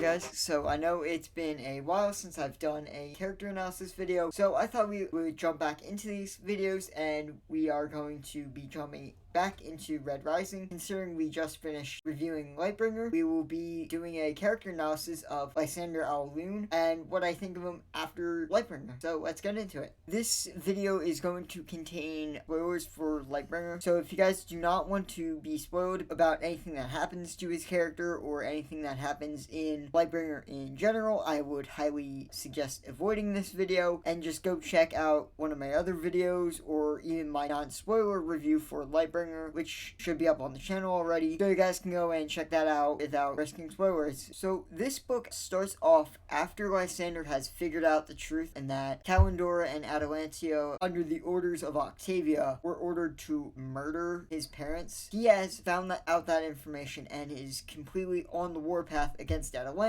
guys, so I know it's been a while since I've done a character analysis video, so I thought we would jump back into these videos, and we are going to be jumping back into Red Rising. Considering we just finished reviewing Lightbringer, we will be doing a character analysis of Lysander Au Lune and what I think of him after Lightbringer. So let's get into it. This video is going to contain spoilers for Lightbringer, so if you guys do not want to be spoiled about anything that happens to his character or anything that happens in Lightbringer in general, I would highly suggest avoiding this video and just go check out one of my other videos or even my non-spoiler review for Lightbringer, which should be up on the channel already, so you guys can go and check that out without risking spoilers. So this book starts off after Lysander has figured out the truth and that Calendora and Atalantia, under the orders of Octavia, were ordered to murder his parents. He has found out that information and is completely on the warpath against Atalantia,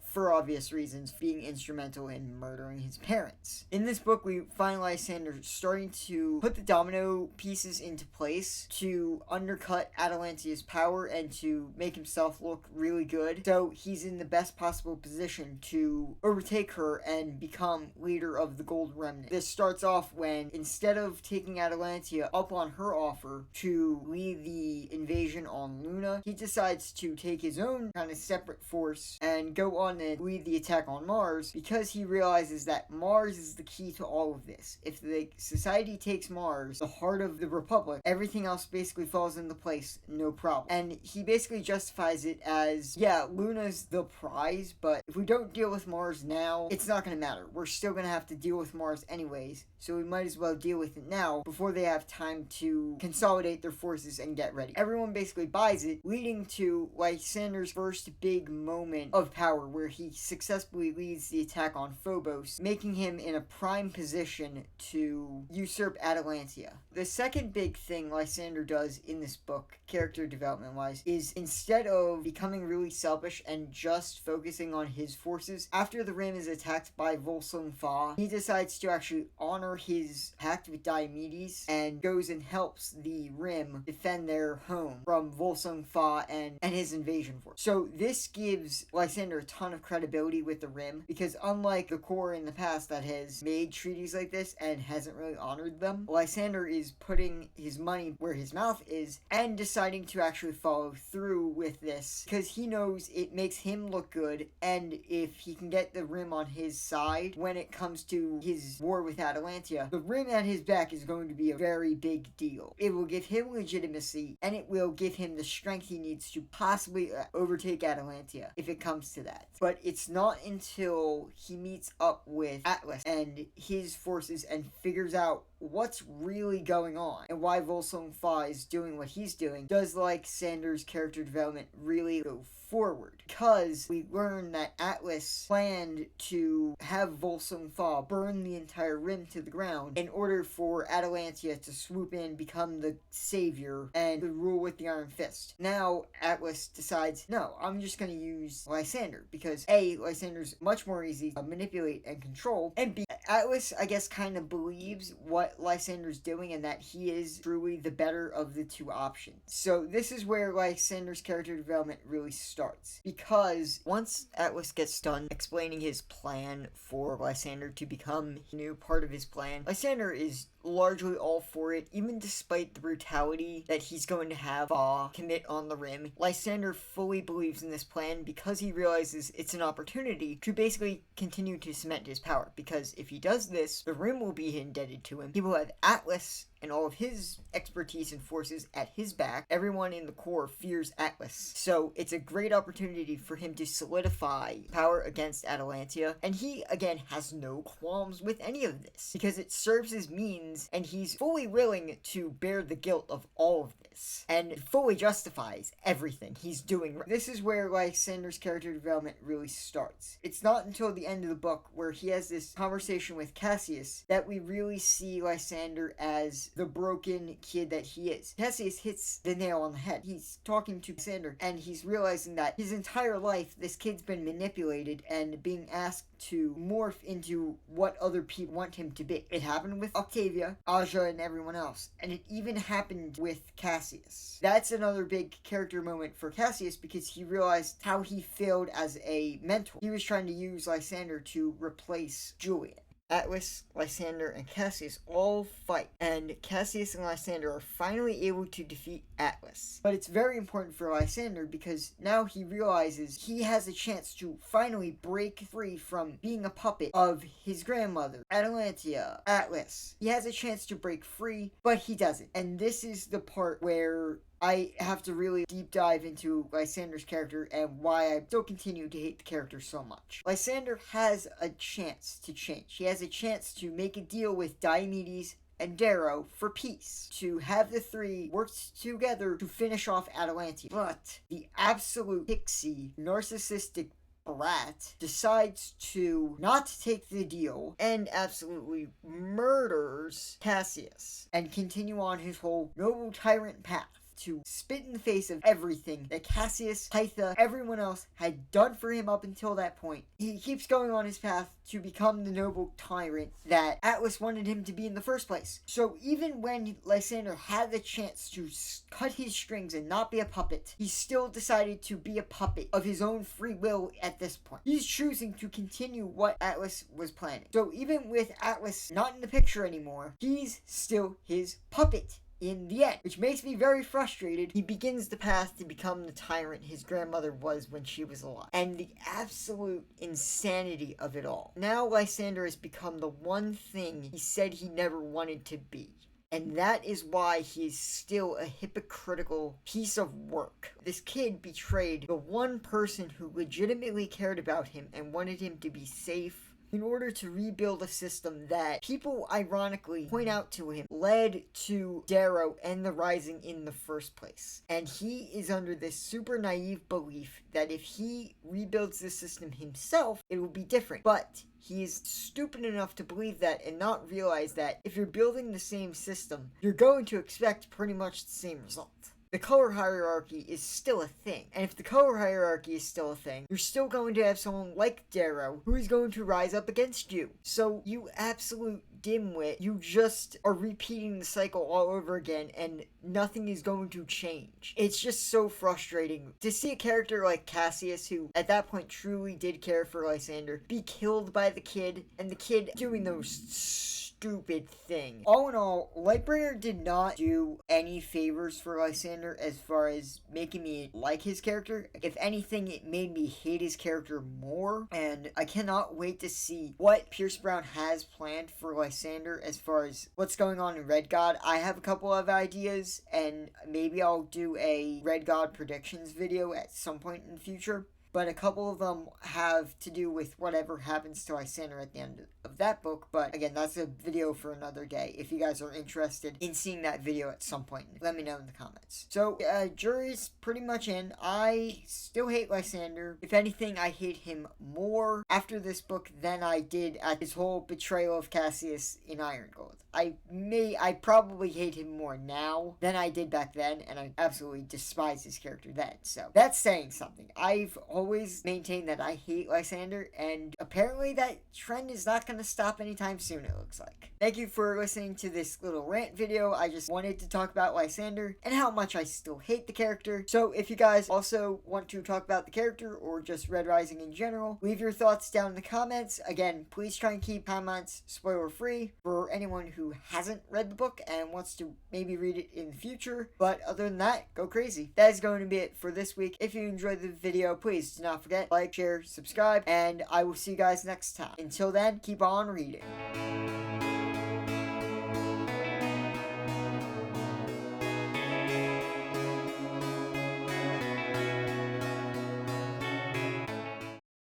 for obvious reasons, being instrumental in murdering his parents. In this book, we find Lysander starting to put the domino pieces into place to undercut Atalantia's power and to make himself look really good. So he's in the best possible position to overtake her and become leader of the Gold Remnant. This starts off when, instead of taking Atalantia up on her offer to lead the invasion on Luna, he decides to take his own kind of separate force and go on and lead the attack on Mars, because he realizes that Mars is the key to all of this. If the society takes Mars, the heart of the Republic, everything else basically falls into place, no problem. And he basically justifies it as, yeah, Luna's the prize, but if we don't deal with Mars now, it's not going to matter. We're still going to have to deal with Mars anyways, so we might as well deal with it now before they have time to consolidate their forces and get ready. Everyone basically buys it, leading to Lysander's first big moment of power, where he successfully leads the attack on Phobos, making him in a prime position to usurp Atalantia. The second big thing Lysander does in this book, character development wise, is instead of becoming really selfish and just focusing on his forces, after the Rim is attacked by Volsung Fa, he decides to actually honor his pact with Diomedes and goes and helps the Rim defend their home from Volsung Fa and his invasion force. So this gives Lysander a ton of credibility with the Rim, because unlike the core in the past that has made treaties like this and hasn't really honored them, Lysander is putting his money where his mouth is and deciding to actually follow through with this, because he knows it makes him look good, and if he can get the Rim on his side when it comes to his war with Atalantia, the Rim at his back is going to be a very big deal. It will give him legitimacy, and it will give him the strength he needs to possibly overtake Atalantia if it comes to that. But it's not until he meets up with Atlas and his forces and figures out what's really going on and why Volsung Fa is doing what he's doing does Lysander's character development really go forward, because we learn that Atlas planned to have Volsung Fa burn the entire Rim to the ground in order for Atalantia to swoop in, become the savior, and rule with the Iron Fist. Now Atlas decides, no, I'm just going to use Lysander, because A, Lysander's much more easy to manipulate and control, and B, Atlas, I guess, kind of believes what Lysander's doing and that he is truly the better of the two options. So this is where Lysander's character development really starts, because once Atlas gets done explaining his plan for Lysander to become a new part of his plan, Lysander is largely all for it, even despite the brutality that he's going to have Fa commit on the Rim. Lysander fully believes in this plan because he realizes it's an opportunity to basically continue to cement his power, because if he does this, the Rim will be indebted to him. He will have Atlas and all of his expertise and forces at his back. Everyone in the core fears Atlas. So it's a great opportunity for him to solidify power against Atalantia. And he, again, has no qualms with any of this, because it serves his means, and he's fully willing to bear the guilt of all of this, and fully justifies everything he's doing. This is where Lysander's character development really starts. It's not until the end of the book, where he has this conversation with Cassius, that we really see Lysander as the broken kid that he is. Cassius hits the nail on the head. He's talking to Lysander, and he's realizing that his entire life, this kid's been manipulated and being asked to morph into what other people want him to be. It happened with Octavia, Aja, and everyone else, and it even happened with Cassius. That's another big character moment for Cassius because he realized how he failed as a mentor. He was trying to use Lysander to replace Julian. Atlas, Lysander, and Cassius all fight, and Cassius and Lysander are finally able to defeat Atlas. But it's very important for Lysander because now he realizes he has a chance to finally break free from being a puppet of his grandmother, Atalantia, Atlas. He has a chance to break free, but he doesn't. And this is the part where I have to really deep dive into Lysander's character and why I still continue to hate the character so much. Lysander has a chance to change. He has a chance to make a deal with Diomedes and Darrow for peace, to have the three work together to finish off Atalantia. But the absolute pixie, narcissistic brat decides to not take the deal and absolutely murders Cassius and continue on his whole noble tyrant path to spit in the face of everything that Cassius, Pytha, everyone else had done for him up until that point. He keeps going on his path to become the noble tyrant that Atlas wanted him to be in the first place. So even when Lysander had the chance to cut his strings and not be a puppet, he still decided to be a puppet of his own free will at this point. He's choosing to continue what Atlas was planning. So even with Atlas not in the picture anymore, he's still his puppet in the end, which makes me very frustrated. He begins the path to become the tyrant his grandmother was when she was alive. And the absolute insanity of it all. Now Lysander has become the one thing he said he never wanted to be. And that is why he is still a hypocritical piece of work. This kid betrayed the one person who legitimately cared about him and wanted him to be safe in order to rebuild a system that people ironically point out to him led to Darrow and the Rising in the first place. And he is under this super naive belief that if he rebuilds the system himself, it will be different. But he is stupid enough to believe that and not realize that if you're building the same system, you're going to expect pretty much the same result. The color hierarchy is still a thing. And if the color hierarchy is still a thing, you're still going to have someone like Darrow who is going to rise up against you. So you absolute dimwit, you just are repeating the cycle all over again and nothing is going to change. It's just so frustrating to see a character like Cassius, who at that point truly did care for Lysander, be killed by the kid, and the kid doing those stupid thing. All in all, Lightbringer did not do any favors for Lysander as far as making me like his character. If anything, it made me hate his character more, and I cannot wait to see what Pierce Brown has planned for Lysander as far as what's going on in Red God. I have a couple of ideas, and maybe I'll do a Red God predictions video at some point in the future. But a couple of them have to do with whatever happens to Lysander at the end of that book. But again, that's a video for another day. If you guys are interested in seeing that video at some point, let me know in the comments. So, jury's pretty much in. I still hate Lysander. If anything, I hate him more after this book than I did at his whole betrayal of Cassius in Iron Gold. I probably hate him more now than I did back then, and I absolutely despise his character then. So, that's saying something. I've always maintained that I hate Lysander, and apparently that trend is not going to stop anytime soon, it looks like. Thank you for listening to this little rant video. I just wanted to talk about Lysander and how much I still hate the character. So if you guys also want to talk about the character or just Red Rising in general, leave your thoughts down in the comments. Again, please try and keep comments spoiler free for anyone who hasn't read the book and wants to maybe read it in the future. But other than that, go crazy. That is going to be it for this week. If you enjoyed the video, please do not forget, like, share, subscribe, and I will see you guys next time. Until then, keep on reading.